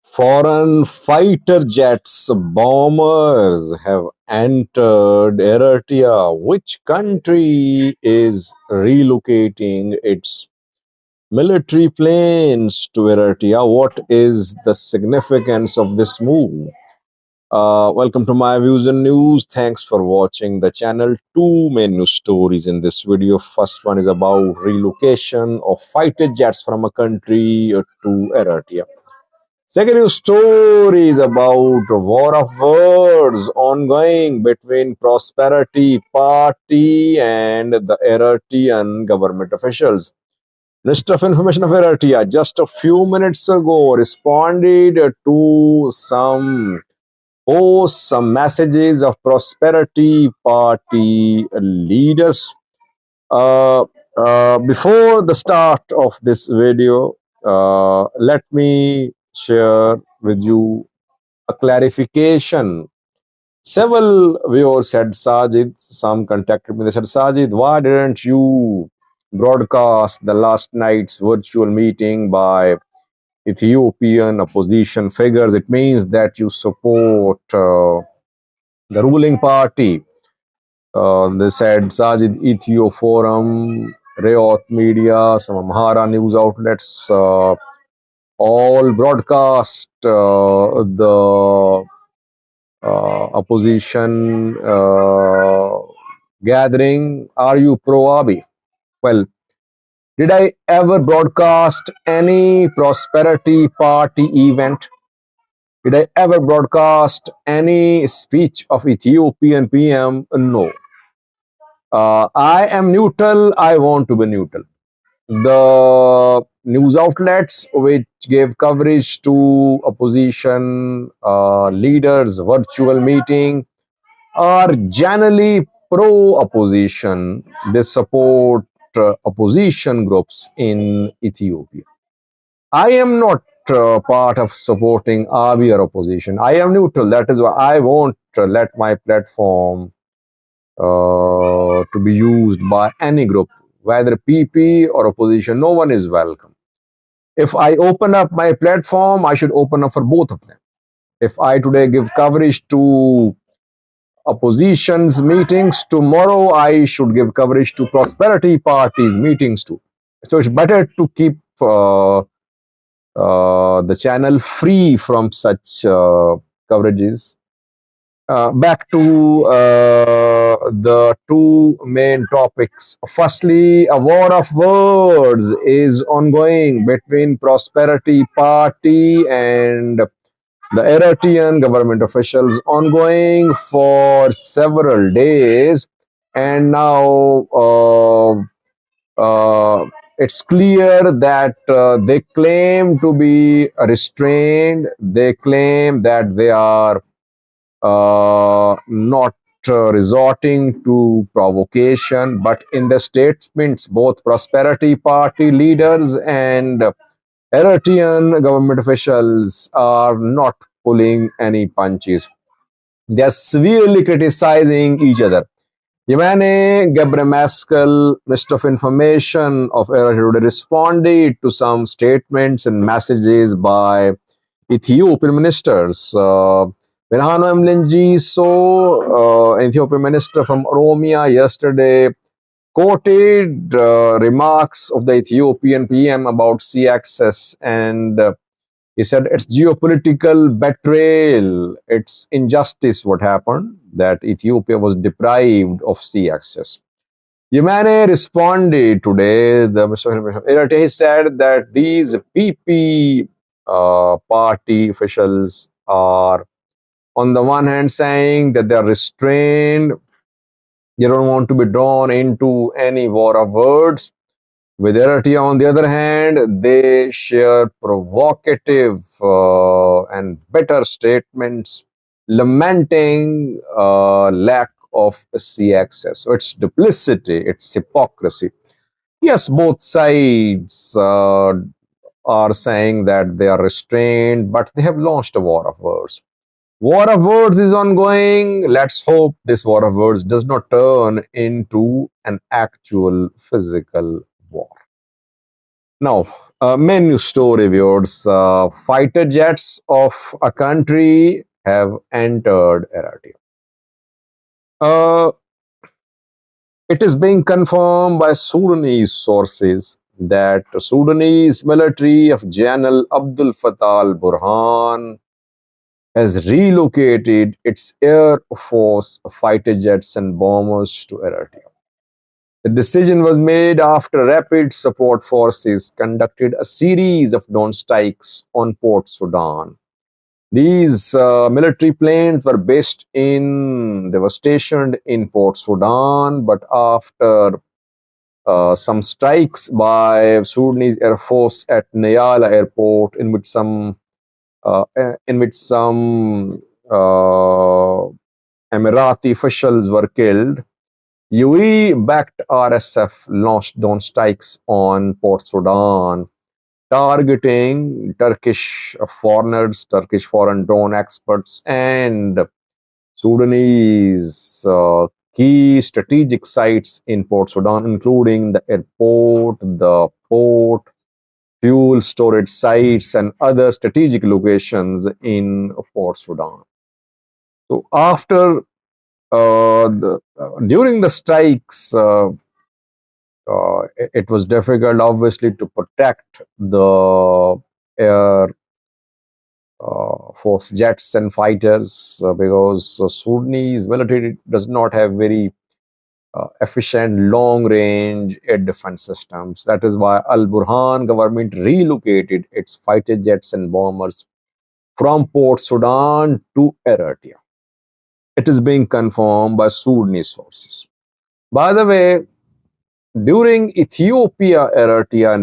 Foreign fighter jets, bombers have entered Eritrea. Which country is relocating its military planes to Eritrea? What is the significance of this move? Welcome to my views and news. Thanks for watching the channel. Two main news stories in this video. First one is about relocation of fighter jets from a country to Eritrea. Second news story is about a war of words ongoing between Prosperity Party and the Eritrean government officials. Minister of Information of Eritrea just a few minutes ago responded to some posts, some messages of Prosperity Party leaders. Before the start of this video, let me share with you a clarification. Several viewers said, Sajid, some contacted me, they said, Sajid, why didn't you broadcast the last night's virtual meeting by Ethiopian opposition figures? It means that you support the ruling party. They said Sajid, Ethio Forum, Rayot Media, some Amhara news outlets, all broadcast the opposition gathering. Are you pro-Abiy? Well, did I ever broadcast any Prosperity Party event? Did I ever broadcast any speech of Ethiopian PM? No. I am neutral. I want to be neutral. The news outlets which gave coverage to opposition leaders' virtual meeting are generally pro-opposition. They support opposition groups in Ethiopia. I am not part of supporting Abiy or opposition. I am neutral. That is why I won't let my platform to be used by any group, whether PP or opposition. No one is welcome. If I open up my platform, I should open up for both of them. If I today give coverage to opposition's meetings, tomorrow I should give coverage to Prosperity Party's meetings too. So it's better to keep the channel free from such coverages. Back to the two main topics. Firstly, a war of words is ongoing between Prosperity Party and the Eritrean government officials, ongoing for several days, and now it's clear that they claim to be restrained. They claim that they are not resorting to provocation, but in the statements, both Prosperity Party leaders and Eritrean government officials are not pulling any punches. They are severely criticizing each other. Yemane Gebremeskel, Minister of Information of Eritrea, responded to some statements and messages by Ethiopian ministers. Berhano Mlengi, Ethiopian minister from Oromia, yesterday quoted remarks of the Ethiopian PM about sea access, and he said it's geopolitical betrayal, it's injustice what happened, that Ethiopia was deprived of sea access. Yemane responded today, the Minister of Eritrea, he said that these PP party officials are on the one hand saying that they are restrained, they don't want to be drawn into any war of words. With Eritrea, on the other hand, they share provocative and bitter statements lamenting lack of sea access. So it's duplicity, it's hypocrisy. Yes, both sides are saying that they are restrained, but they have launched a war of words. War of words is ongoing. Let's hope this war of words does not turn into an actual physical war. Now, Many story viewers, fighter jets of a country have entered Eritrea. Uh, it is being confirmed by Sudanese sources that the Sudanese military of General Abdul Fattah al-Burhan has relocated its Air Force fighter jets and bombers to Eritrea. The decision was made after rapid support forces conducted a series of drone strikes on Port Sudan. These military planes they were stationed in Port Sudan, but after some strikes by Sudanese Air Force at Nyala Airport, in which some uh, Emirati officials were killed, UE-backed RSF launched drone strikes on Port Sudan, targeting Turkish foreigners, Turkish foreign drone experts, and Sudanese key strategic sites in Port Sudan, including the airport, the port, fuel storage sites, and other strategic locations in Port Sudan. So, during the strikes, it was difficult, obviously, to protect the air force jets and fighters because Sudanese military does not have very efficient long-range air defense systems. That is why Al-Burhan government relocated its fighter jets and bombers from Port Sudan to Eritrea. It is being confirmed by Sudanese sources. By the way, during Ethiopia-Eratia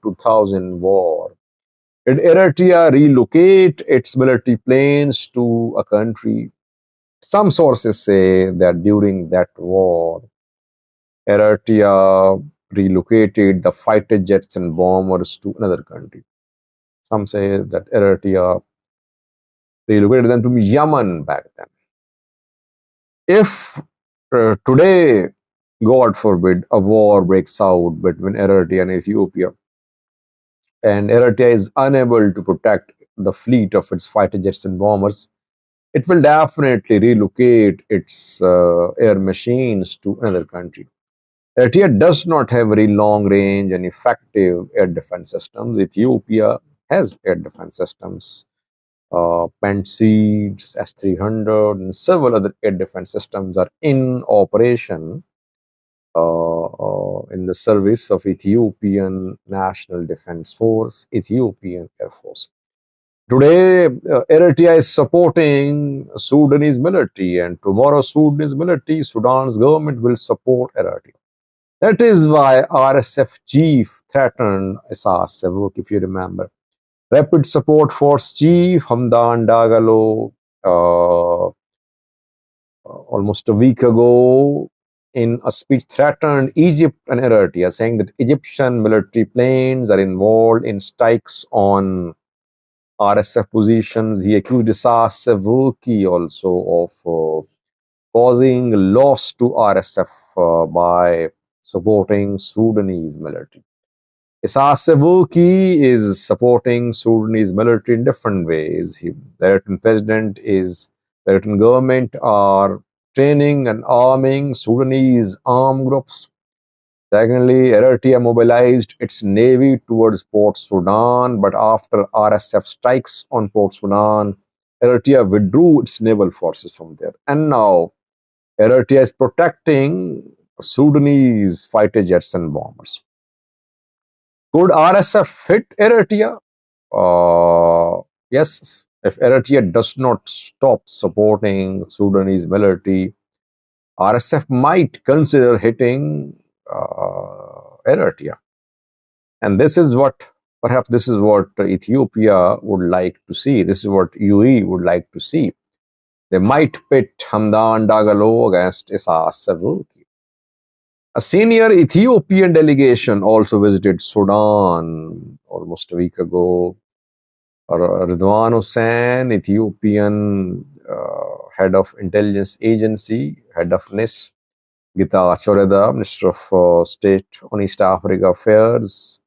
1998-2000 war, did Eritrea relocate its military planes to a country? Some sources say that during that war, Eritrea relocated the fighter jets and bombers to another country. Some say that Eritrea relocated them to Yemen back then. If today, God forbid, a war breaks out between Eritrea and Ethiopia, and Eritrea is unable to protect the fleet of its fighter jets and bombers, it will definitely relocate its air machines to another country. Eritrea does not have very long range and effective air defense systems. Ethiopia has air defense systems, Seeds, S-300, and several other air defense systems are in operation in the service of Ethiopian National Defense Force, Ethiopian Air Force. Today, Eritrea is supporting Sudanese military, and tomorrow Sudanese military, Sudan's government will support Eritrea. That is why RSF chief threatened Isas Sevuk, if you remember. Rapid Support Force Chief Hamdan Dagalo, almost a week ago, in a speech, threatened Egypt and Eritrea, saying that Egyptian military planes are involved in strikes on RSF positions. He accused Isas Sevuki also of causing loss to RSF by supporting Sudanese military. Isas Sevuki is supporting Sudanese military in different ways. The Eritrean government are training and arming Sudanese armed groups. Secondly, Eritrea mobilized its navy towards Port Sudan, but after RSF strikes on Port Sudan, Eritrea withdrew its naval forces from there. And now, Eritrea is protecting Sudanese fighter jets and bombers. Could RSF hit Eritrea? Yes, if Eritrea does not stop supporting Sudanese military, RSF might consider hitting Eritrea. And perhaps this is what Ethiopia would like to see. This is what UE would like to see. They might pit Hamdan Dagalo against Isas Sevuki. A senior Ethiopian delegation also visited Sudan almost a week ago. Ridwan Hussein, Ethiopian head of intelligence agency, head of NIS, Gita Choreda, Minister of State on East Africa Affairs,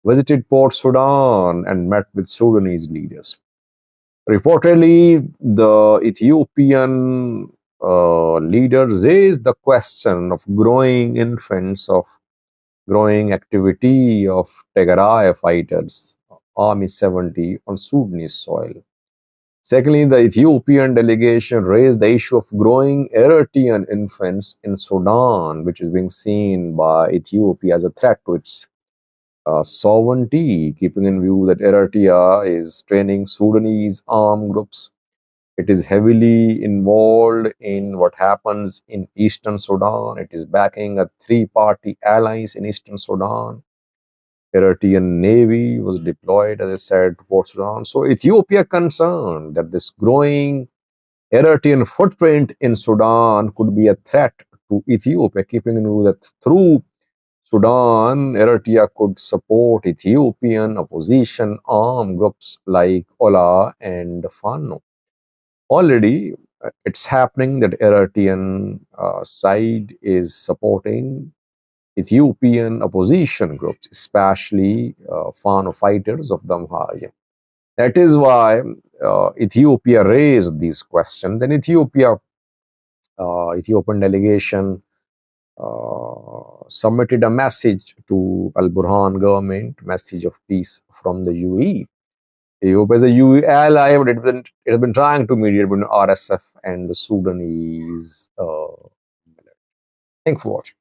visited Port Sudan and met with Sudanese leaders. Reportedly, the Ethiopian leaders raised the question of growing activity of Tigray fighters, Army 70, on Sudanese soil. Secondly, the Ethiopian delegation raised the issue of growing Eritrean influence in Sudan, which is being seen by Ethiopia as a threat to its sovereignty, keeping in view that Eritrea is training Sudanese armed groups. It is heavily involved in what happens in eastern Sudan. It is backing a three-party alliance in eastern Sudan. Eritrean Navy was deployed, as I said, to Port Sudan. So Ethiopia concerned that this growing Eritrean footprint in Sudan could be a threat to Ethiopia, keeping in view that through Sudan, Eritrea could support Ethiopian opposition armed groups like Ola and Fano. Already, it's happening that Eritrean side is supporting Ethiopian opposition groups, especially Fano fighters of the Amhara. That is why Ethiopia raised these questions, and Ethiopian delegation submitted a message to Al Burhan government, message of peace from the UAE. Ethiopia is a UAE ally, but it has been trying to mediate between RSF and the Sudanese. Thanks for watching.